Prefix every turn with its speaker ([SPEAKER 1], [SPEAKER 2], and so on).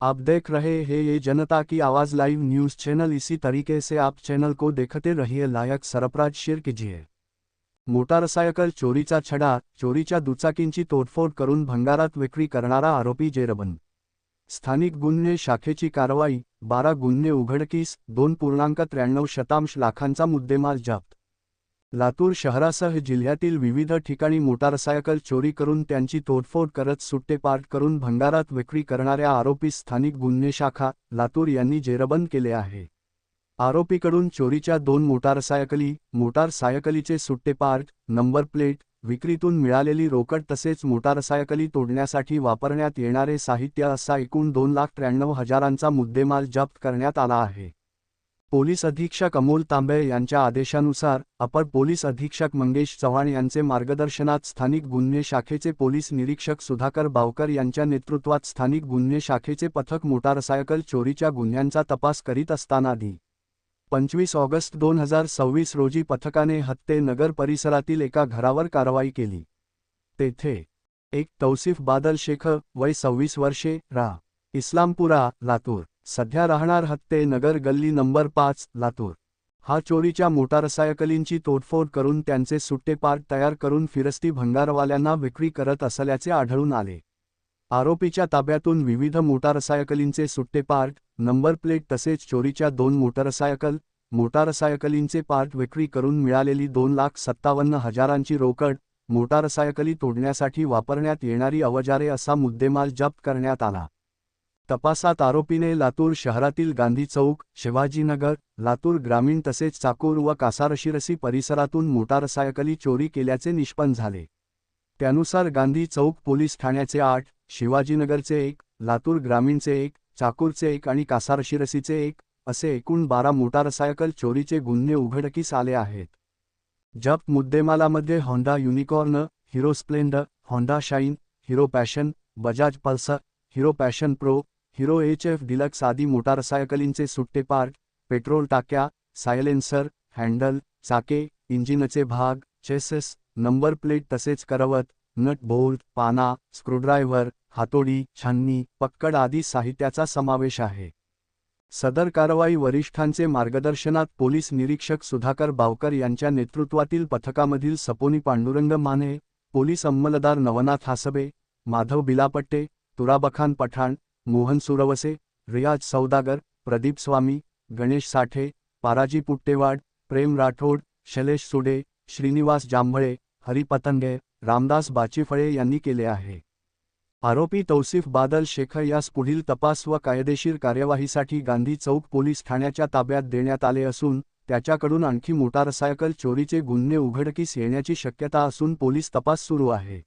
[SPEAKER 1] आप देख रहे हैं ये जनता की आवाज़ लाइव न्यूज़ चैनल। इसी तरीके से आप चैनल को देखते रहिए, लायक सरप्राइज शेअर कीजिए। मोटारसायकल चोरीचा छडा, चोरीच्या दुचाकींची तोडफोड करून भंगारात विक्री करणारा आरोपी जेरबंद। स्थानिक गुन्हे शाखेची कारवाई, 12 गुन्हे उघडकीस, 2.93 लाखांचा मुद्देमाल जप्त। लातूर शहरासह जिल्ह्यातील विविध ठिकाणी मोटारसायकल चोरी करून त्यांची तोडफोड करत सुट्टे पार्क करून भंगारात विक्री करणाऱ्या आरोपीस स्थानिक गुन्हे शाखा, लातूर यांनी जेरबंद केले आहे। आरोपीकडून चोरीच्या 2 मोटारसायकलीचे सुट्टे पार्ट, नंबर प्लेट, विक्रीतून मिळालेली रोकड तसेच मोटारसायकली तोडण्यासाठी वापरण्यात येणारे साहित्य असा एकूण 2,93,000चा मुद्देमाल जप्त करण्यात आला आहे। पोलीस अधीक्षक अमोल तांबे यांच्या आदेशानुसार अपर पोलीस अधीक्षक मंगेश चव्हाण यांचे मार्गदर्शनात स्थानिक गुन्हे शाखेचे पोलीस निरीक्षक सुधाकर बावकर यांच्या नेतृत्वात स्थानिक गुन्हे शाखेचे पथक मोटारसायकल चोरीच्या गुन्ह्यांचा तपास करीत असताना दि. 25 ऑगस्ट 2026 रोजी पथकाने हत्ते नगर परिसरातील एका घरावर कारवाई केली। तेथे एक तौसिफ बादल शेख, वय 26 वर्षे, रा. इस्लामपुरा, लातूर, सध्या राहणार हत्ते नगर गल्ली नंबर 5, लातूर, हा चोरीच्या मोटारसायकलींची तोडफोड करून त्यांचे सुट्टे पार्ट तयार करून फिरस्ती भंगारवाल्यांना विक्री करत असल्याचे आढळून आले। आरोपीच्या ताब्यातून विविध मोटारसायकलींचे सुट्टे पार्ट, नंबर प्लेट तसेच चोरीच्या 2 मोटारसायकलींचे पार्ट विक्री करून मिळालेली 2,57,000ची रोकड, मोटारसायकली तोडण्यासाठी वापरण्यात येणारी अवजारे असा मुद्देमाल जप्त करण्यात आला। तपासात आरोपीने लातूर शहरातील गांधी चौक, शिवाजीनगर, लातूर ग्रामीण तसेच चाकूर व कासारशिरसी परिसरातून मोटारसायकली चोरी केल्याचे निष्पन्न झाले। त्यानुसार गांधी चौक पोलीस ठाण्याचे 8, शिवाजीनगरचे 1, लातूर ग्रामीणचे 1, चाकूरचे 1 आणि कासारशिरसीचे 1 असे एकूण 12 मोटारसायकल चोरीचे गुन्हे उघडकीस आले आहेत। जप्त मुद्देमालामध्ये Honda Unicorn, Hero Splendor, Honda Shine, Hero Passion, Bajaj Pulsar, Hero Passion Pro, Hero HF Deluxe आदी मोटारसायकलींचे सुट्टे पार्ट, पेट्रोल टाक्या, सायलेन्सर, हँडल, चाके, इंजिनचे भाग, चेसेस, नंबर प्लेट तसेच करवत, नट बोल्ट, पाना, स्क्रूड्रायव्हर, हातोडी, छाननी, पक्कड आदी साहित्याचा समावेश आहे। सदर कारवाई वरिष्ठांचे मार्गदर्शनात पोलीस निरीक्षक सुधाकर बावकर यांच्या नेतृत्वातील पथकामधील सपोनी पांडुरंग माने, पोलीस अंमलदार नवनाथ हासबे, माधव बिलापट्टे, तुराबखान पठाण, मोहन सुरवसे, रियाज सौदागर, प्रदीप स्वामी, गणेश साठे, पाराजी पुट्टेवाड, प्रेम राठोड, शैलेश सुडे, श्रीनिवास जांभळे, हरी पतंगे, रामदास बाचीफळे यांनी केले आहे। आरोपी तौसिफ बादल शेख यास पुढील तपास व कायदेशीर कार्यवाहीसाठी गांधी चौक पोलीस ठाण्याच्या ताब्यात देण्यात आले असून त्याच्याकडून आणखी मोटारसायकल चोरीचे गुन्हे उघडकीस येण्याची शक्यता असून पोलीस तपास सुरू आहे।